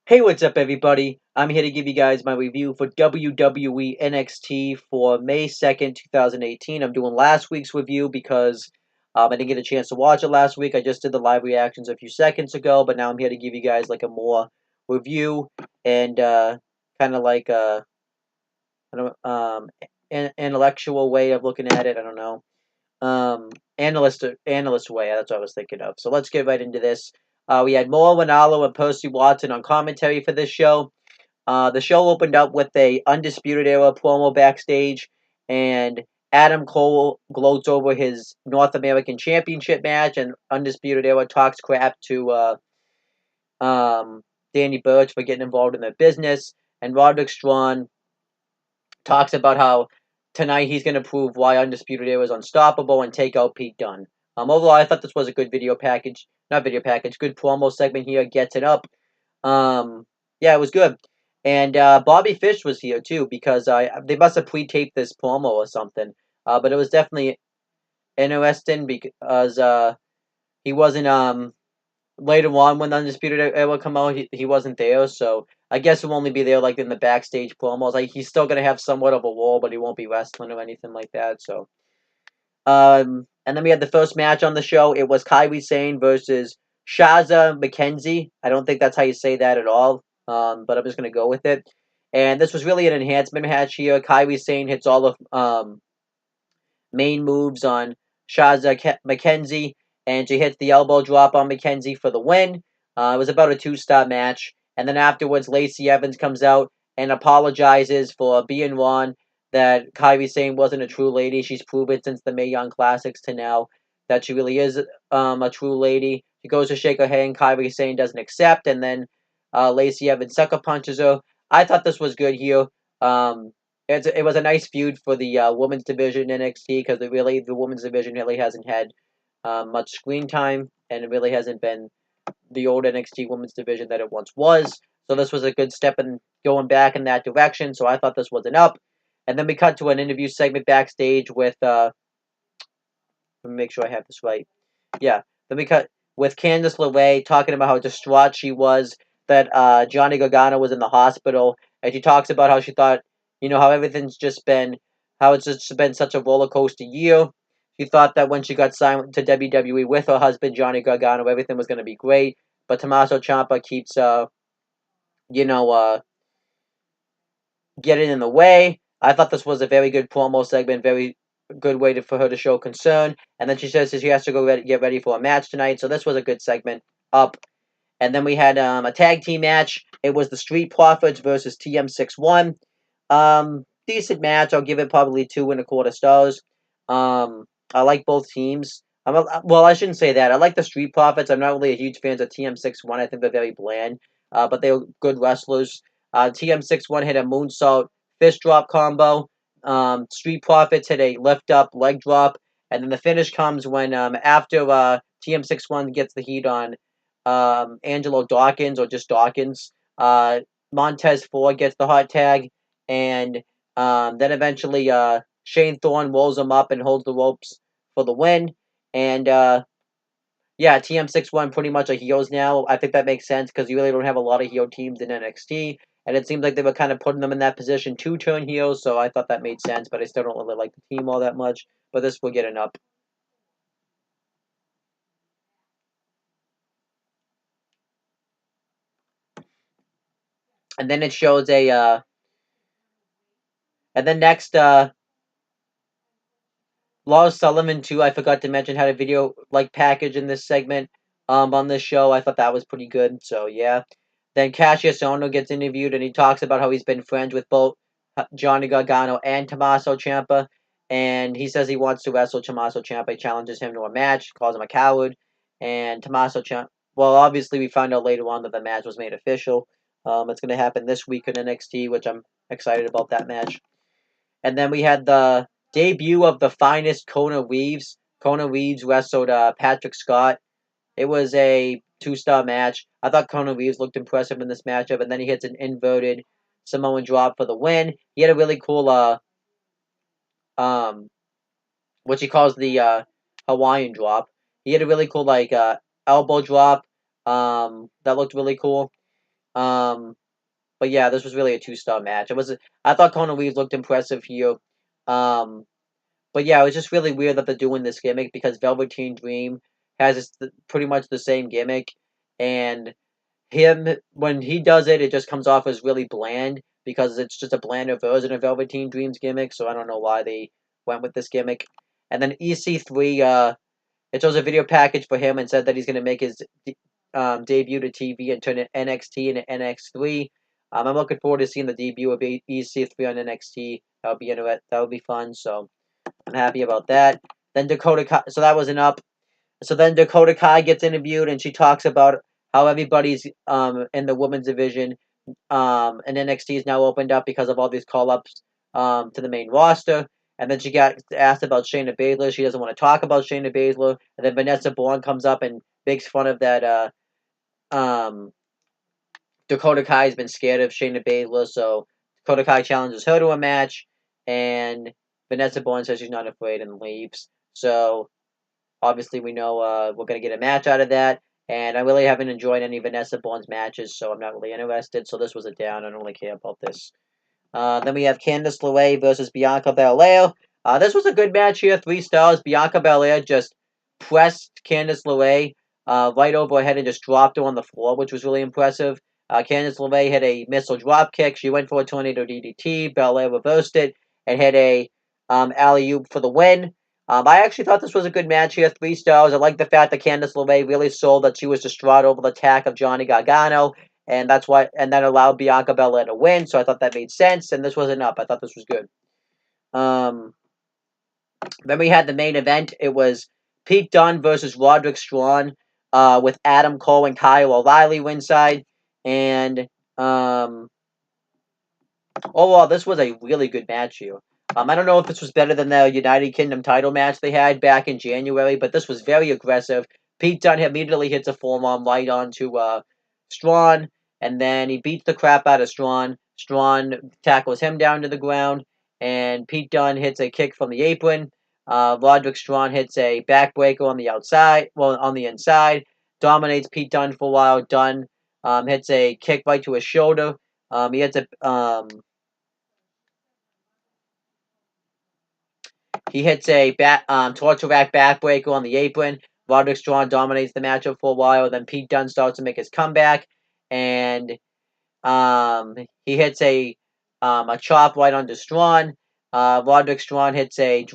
Hey, what's up, everybody? I'm here to give you guys my review for WWE NXT for May 2nd, 2018. I'm doing last week's review because I didn't get a chance to watch it last week. I just did the live reactions a few seconds ago, but now I'm here to give you guys like a more review and kind of like I don't, an intellectual way of looking at it. I don't know. Analyst way. That's what I was thinking of. So let's get right into this. We had Moa Ronaldo and Percy Watson on commentary for this show. The show opened up with a Undisputed Era promo backstage, and Adam Cole gloats over his North American Championship match, and Undisputed Era talks crap to Danny Burch for getting involved in their business, and Roderick Strong talks about how tonight he's going to prove why Undisputed Era is unstoppable and take out Pete Dunn. Overall, I thought this was a good good promo segment here, gets it up. Yeah, it was good. And Bobby Fish was here too because they must have pre-taped this promo or something. But it was definitely interesting because he wasn't later on when the Undisputed Era come out, he wasn't there, so I guess he'll only be there like in the backstage promos. Like he's still gonna have somewhat of a role, but he won't be wrestling or anything like that. So, and then we had the first match on the show. It was Kairi Sane versus Shaza McKenzie. I don't think that's how you say that at all. But I'm just gonna go with it. And this was really an enhancement match here. Kairi Sane hits all the main moves on McKenzie, and she hits the elbow drop on McKenzie for the win. It was about a two-star match, and then afterwards, Lacey Evans comes out and apologizes for being wrong, that Kairi Sane wasn't a true lady. She's proven since the Mae Young Classics to now that she really is a true lady. She goes to shake her hand, Kairi Sane doesn't accept, and then Lacey Evans sucker punches her. I thought this was good here. Um, it was a nice feud for the women's division in NXT because the women's division really hasn't had much screen time, and it really hasn't been the old NXT women's division that it once was. So this was a good step in going back in that direction. So I thought this was an up. And then we cut to an interview segment backstage with let me make sure I have this right. Yeah, then we cut with Candice LeRae talking about how distraught she was that Johnny Gargano was in the hospital, and she talks about how she thought, how how it's just been such a roller coaster year. She thought that when she got signed to WWE with her husband Johnny Gargano, everything was going to be great, but Tommaso Ciampa keeps, you know, uh, getting in the way. I thought this was a very good promo segment, very good way for her to show concern. And then she says she has to get ready for a match tonight. So this was a good segment. Up. And then we had a tag team match. It was the Street Profits versus TM61. Decent match. I'll give it probably 2.25 stars. I like both teams. Well, I shouldn't say that. I like the Street Profits. I'm not really a huge fan of TM61. I think they're very bland. But they were good wrestlers. TM61 hit a moonsault fist drop combo. Street Profits hit a lift up leg drop. And then the finish comes when after TM61 gets the heat on Angelo Dawkins or just Dawkins. Montez Ford gets the hot tag, and then eventually Shane Thorne rolls him up and holds the ropes for the win. And yeah, TM61 pretty much a heels now. I think that makes sense because you really don't have a lot of heel teams in NXT. And it seems like they were kind of putting them in that position to turn heels, so I thought that made sense, but I still don't really like the team all that much. But this will get an up. And then it shows and then next, Lars Sullivan too. I forgot to mention had a video like package in this segment on this show. I thought that was pretty good. So yeah. Then Cassius Ohno gets interviewed and he talks about how he's been friends with both Johnny Gargano and Tommaso Ciampa, and he says he wants to wrestle Tommaso Ciampa. He challenges him to a match, calls him a coward, and Tommaso Ciampa. Well, obviously we found out later on that the match was made official. It's going to happen this week in NXT, which I'm excited about that match. And then we had the debut of the finest Kona Reeves. Kona Reeves wrestled Patrick Scott. It was a two-star match. I thought Kona Reeves looked impressive in this matchup, and then he hits an inverted Samoan drop for the win. He had a really cool um what he calls the Hawaiian drop. He had a really cool elbow drop that looked really cool. But yeah, this was really a 2-star match. I thought Conor Reeves looked impressive here. Um, but yeah, it was just really weird that they're doing this gimmick because Velveteen Dream has pretty much the same gimmick, and him when he does it, it just comes off as really bland because it's just a blander version of Velveteen Dream's gimmick. So I don't know why they went with this gimmick. And then EC3, it shows a video package for him and said that he's going to make his debut to TV and turn NXT into NX3. I'm looking forward to seeing the debut of EC3 on NXT. That would be fun. So I'm happy about that. Then Dakota Kai, so that wasn't up. So then Dakota Kai gets interviewed and she talks about how everybody's in the women's division and NXT is now opened up because of all these call ups to the main roster. And then she got asked about Shayna Baszler. She doesn't want to talk about Shayna Baszler. And then Vanessa Bourne comes up and makes fun of that. Dakota Kai's been scared of Shayna Baszler, so Dakota Kai challenges her to a match, and Vanessa Bourne says she's not afraid and leaves. So obviously we know we're gonna get a match out of that. And I really haven't enjoyed any Vanessa Bourne's matches, so I'm not really interested. So this was a down. I don't really care about this. Then we have Candice LeRae versus Bianca Belair. This was a good match here, 3 stars. Bianca Belair just pressed Candice LeRae right over her head and just dropped her on the floor, which was really impressive. Candice LeRae hit a missile drop kick. She went for a tornado DDT. Belair reversed it and hit a alley-oop for the win. I actually thought this was a good match here, 3 stars. I like the fact that Candice LeRae really sold that she was distraught over the attack of Johnny Gargano, and that allowed Bianca Belair to win. So I thought that made sense, and this wasn't up. I thought this was good. Then we had the main event. It was Pete Dunne versus Roderick Strong, with Adam Cole and Kyle O'Reilly ringside, and overall, this was a really good match here. I don't know if this was better than the United Kingdom title match they had back in January, but this was very aggressive. Pete Dunne immediately hits a forearm right onto Strawn, and then he beats the crap out of Strawn. Strawn tackles him down to the ground, and Pete Dunne hits a kick from the apron. Roderick Strong hits a backbreaker on the outside, on the inside, dominates Pete Dunne for a while. Dunne hits a kick right to his shoulder. He hits a torture rack backbreaker on the apron. Roderick Strong dominates the matchup for a while. Then Pete Dunne starts to make his comeback, and he hits a chop right onto Strong. Roderick Strong hits a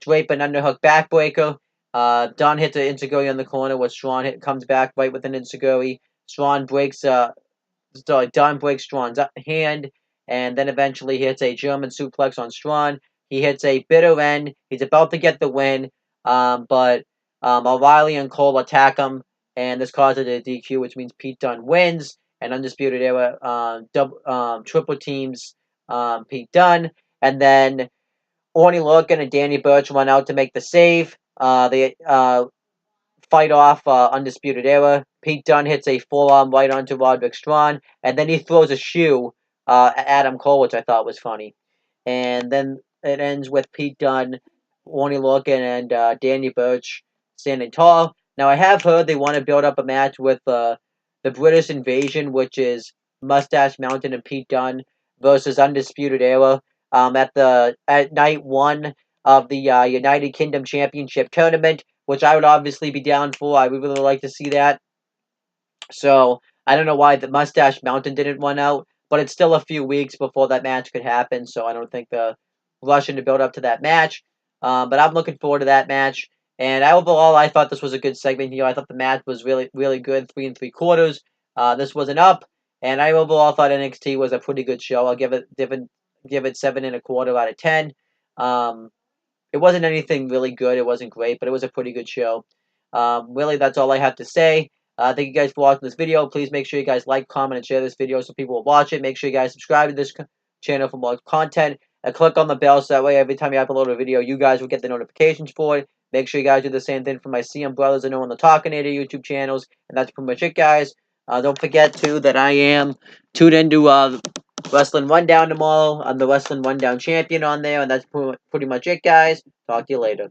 drape and underhook backbreaker. Dunn hits an enziguri on the corner, where Strong comes back right with an enziguri. Strong breaks Dunn breaks Strong's hand, and then eventually hits a German suplex on Strong. He hits a bitter end. He's about to get the win, but O'Reilly and Cole attack him, and this causes a DQ, which means Pete Dunne wins. And Undisputed Era triple teams Pete Dunne, and then Orny Lorcan and Danny Burch run out to make the save. They fight off Undisputed Era. Pete Dunne hits a forearm right onto Roderick Strong, and then he throws a shoe at Adam Cole, which I thought was funny. And then it ends with Pete Dunne, Orny Lorcan, and Danny Burch standing tall. Now, I have heard they want to build up a match with the British Invasion, which is Mustache Mountain and Pete Dunne versus Undisputed Era at night 1 of the United Kingdom Championship Tournament, which I would obviously be down for. I would really like to see that. So I don't know why the Mustache Mountain didn't run out, but it's still a few weeks before that match could happen, so I don't think they're rushing to build up to that match. But I'm looking forward to that match. And overall, I thought this was a good segment here. I thought the match was really, really good, 3 3/4. This wasn't up, and I overall thought NXT was a pretty good show. I'll give it 7 1/4 out of 10. It wasn't anything really good. It wasn't great, but it was a pretty good show. Really, that's all I have to say. Thank you guys for watching this video. Please make sure you guys like, comment, and share this video so people will watch it. Make sure you guys subscribe to this channel for more content. And click on the bell so that way every time you upload a video, you guys will get the notifications for it. Make sure you guys do the same thing for my CM Brothers and No One the Talkinator YouTube channels. And that's pretty much it, guys. Don't forget, too, that I am tuned into Wrestling Rundown tomorrow. I'm the Wrestling Rundown champion on there. And that's pretty much it, guys. Talk to you later.